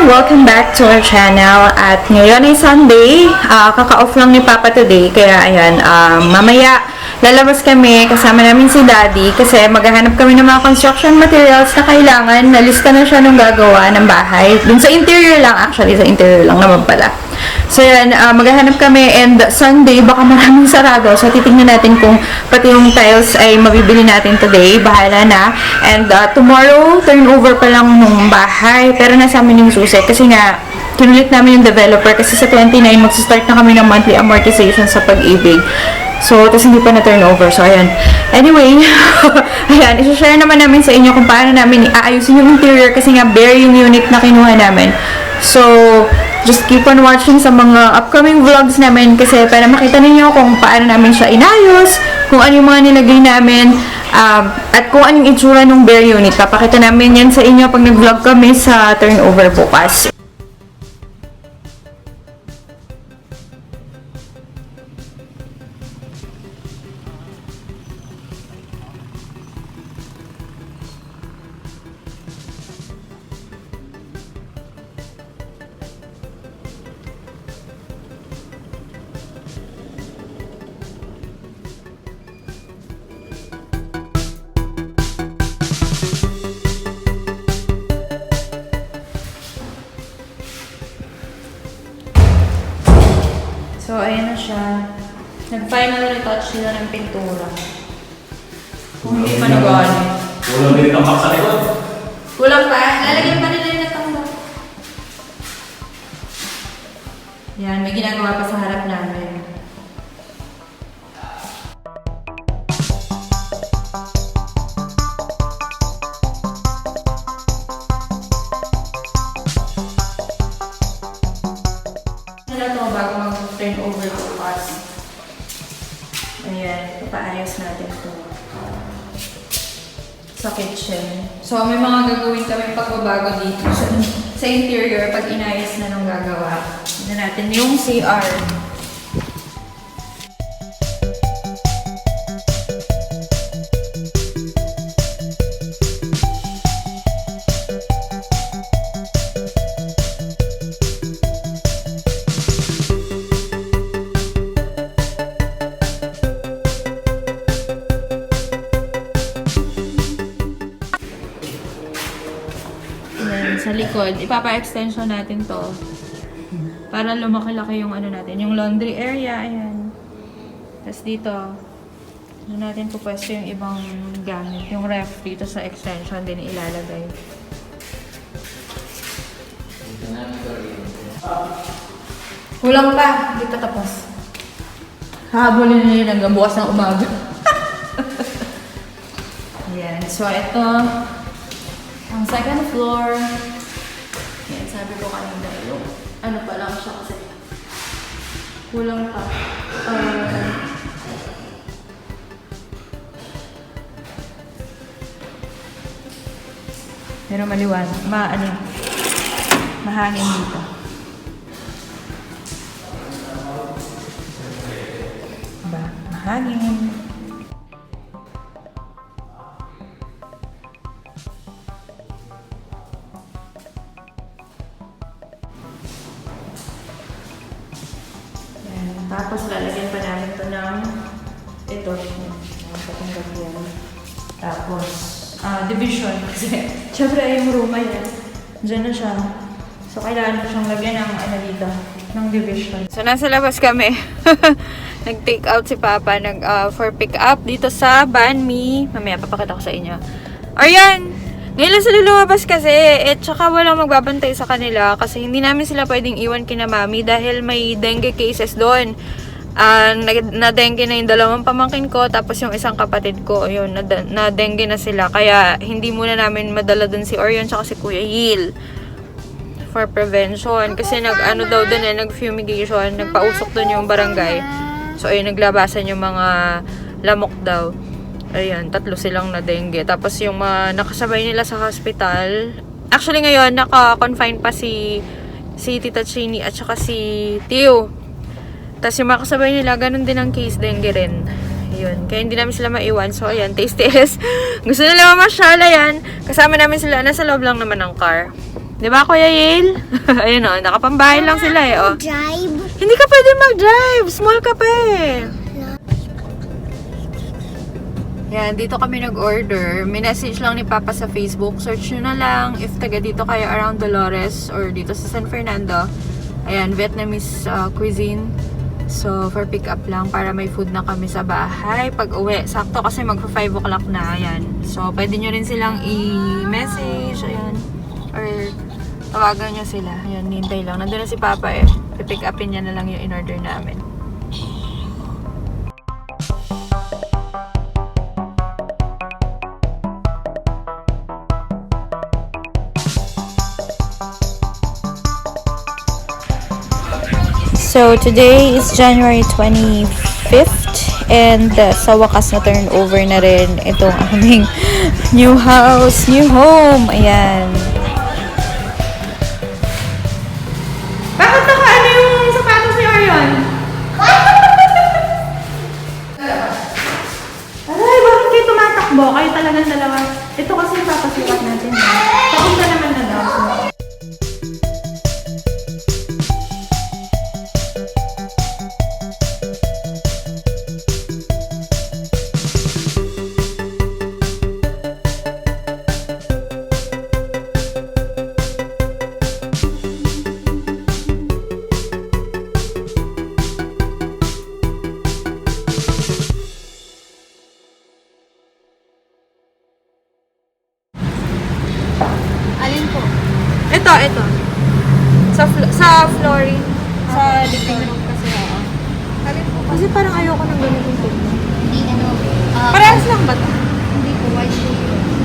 Welcome back to our channel. At ngayon ay Sunday. Kaka-off lang ni Papa today. Kaya ayan, mamaya lalabas kami kasama namin si Daddy kasi maghahanap kami ng mga construction materials na kailangan. Nalista na siya nung gagawa ng bahay. Dun sa interior lang, actually sa interior lang naman pala. So yan, maghahanap kami, and Sunday baka maraming sarado. So titingnan natin kung pati yung tiles ay mabibili natin today. Bahala na. And tomorrow, turnover pa lang nung bahay. Pero nasa amin yung susi. Kasi nga, kinulit namin yung developer. Kasi sa 29, magsistart na kami ng monthly amortization sa Pag-ibig. So, tapos hindi pa na turnover. So, ayan. Anyway, ayan, isa-share naman namin sa inyo kung paano namin aayusin yung interior. Kasi nga, bare yung unit na kinuha namin. So, just keep on watching sa mga upcoming vlogs namin kasi para makita ninyo kung paano namin siya inayos, kung ano yung mga nilagay namin, at kung anong itsura ng bare unit. Papakita namin yan sa inyo pag nag-vlog kami sa turnover bukas. So, ayan na siya. Nag-final retouch sila ng pintura. Kung hindi pa nagawa. Kulang din ang sa likod. Kulang pa? Lalagyan pa nila yung natanggal. Yan, may ginagawa pa sa harap namin. Bago mag-turn over bukas. Ayan, papaayos natin ito sa kitchen. So, may mga gagawin kami pagbabago dito sa interior pag inayos na nung gagawa. Tignan natin yung CR. Sa likod, ipapa-extension natin to para lumaki-laki yung ano natin, yung laundry area, ayan. Tapos dito, doon natin pupwesto yung ibang gamit, yung ref dito sa extension din ilalagay. Kulang pa, hindi pa tapos. Hahabulin na yun hanggang bukas ng umaga. Ayan, so ito ang second floor. Yan, sabi ko kanina yung ano pa lang siya kasi kulang pa. Pero maliwan. Mahangin dito. Diba? Mahangin. Tapos lalagyan pa namin ito ng ito. Tapos division kasi syempre yung room yan. Diyan na siya. So kailangan ko siyang lagyan ng ano dito, ng division. So nasa labas kami. Nag-take out si Papa for pick up dito sa Banmi. Mamaya papakita ko sa inyo. Ayan! Ngayon lang sila lumabas kasi, tsaka walang magbabantay sa kanila kasi hindi namin sila pwedeng iwan kina Mami dahil may dengue cases doon. Na-dengue na yung dalawang pamangkin ko, tapos yung isang kapatid ko, yun, na-dengue na sila. Kaya, hindi muna namin madala dun si Orion tsaka si Kuya Yil for prevention. Kasi nag-ano daw dun nag-fumigation, nagpausok dun yung barangay. So, ayun, naglabasan yung mga lamok daw. Ayun, 3 silang na-dengue. Tapos yung mga nakasabay nila sa hospital, actually ngayon, naka-confine pa si Tita Chini at saka si Tio. Tapos yung mga kasabay nila, ganun din ang case, dengue rin. Ayun. Kaya hindi namin sila maiwan. So, ayan, taste. Gusto nila mamasyal, ayan. Kasama namin sila. Nasa loob lang naman ng car. Diba, Kuya Yale? Ayun o, nakapambahay lang sila eh. Oh. Drive? Hindi ka pwede mag-drive. Small ka pa eh. Yan, dito kami nag-order. May message lang ni Papa sa Facebook. Search nyo na lang if taga dito kayo around Dolores or dito sa San Fernando. Ayan, Vietnamese cuisine. So, for pick up lang para may food na kami sa bahay. Pag uwi, sakto kasi magpa 5 o'clock na. Ayan. So, pwede nyo rin silang i-message. Ayan. Or tawagan nyo sila. Ayan, hintay lang. Nandun na si Papa eh. I-pick upin niya na lang yung in-order namin. So, today is January 25th and sa wakas na turnover na rin itong aming new house, new home. Ayan. Bakit nakaano yung sapatos ni Orion? Aray, bakit kayo tumatakbo? Kayo talagang dalawa. Ito kasi papasukat natin. Papunta naman na daw. Ito. Sa flooring. Sa living room kasi. Kasi parang ayoko ng ganitong tingnan. Hindi, Parehas lang ba ito? Hindi ko, white shade.